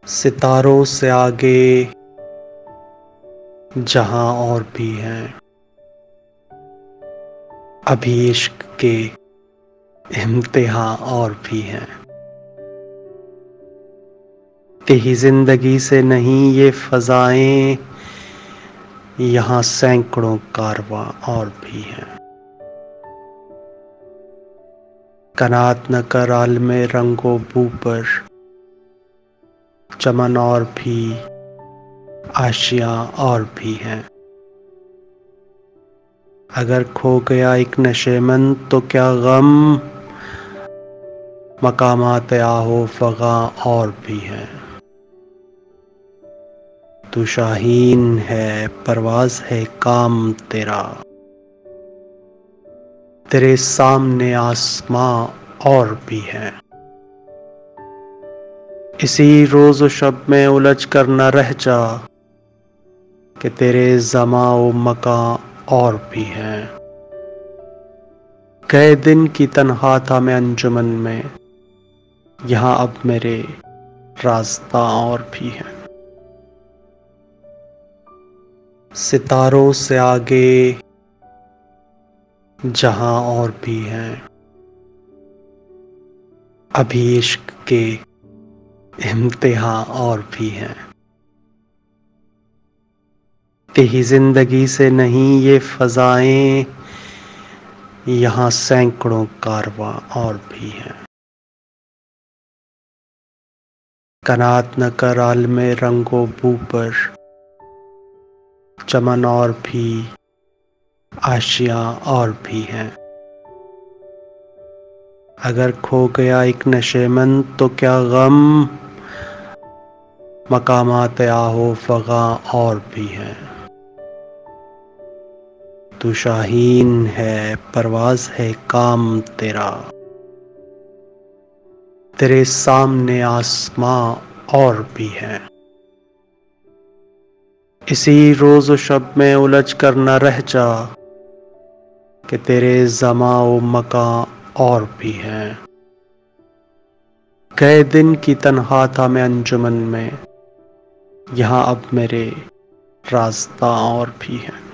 सितारों से आगे जहां और भी हैं, अभी इश्क के इम्तिहान और भी हैं। तेरी जिंदगी से नहीं ये फजाएं, यहाँ सैकड़ों कारवां और भी हैं। कनात न कर आलमे रंगो बू पर, चमन और भी आशियां और भी हैं। अगर खो गया एक नशेमन तो क्या गम, मकामात आहो फगा और भी हैं। तू शाहीन है, परवाज है काम तेरा, तेरे सामने आसमां और भी है। इसी रोज व शब में उलझ कर न रह जा, कि तेरे ज़मा व मका और भी है। गए दिन की तन्हा था मैं अंजुमन में, यहाँ अब मेरे रास्ता और भी है। सितारों से आगे जहां और भी हैं, अभी इश्क के इम्तिहान और भी हैं। तेरी जिंदगी से नहीं ये फजाएं, यहाँ सैकड़ों कारवां और भी हैं। कनात न कर आलमे रंगो बू पर, चमन और भी आशियां और भी हैं। अगर खो गया एक नशेमन तो क्या गम, मकामात आहो फगा और भी हैं। तू शाहीन है, परवाज है काम तेरा, तेरे सामने आसमां और भी है। इसी रोज व शब में उलझ कर न रह जा, कि तेरे ज़मा व मका और भी है। गए दिन की तन्हा था मैं अंजुमन में, यहाँ अब मेरे रास्ता और भी है।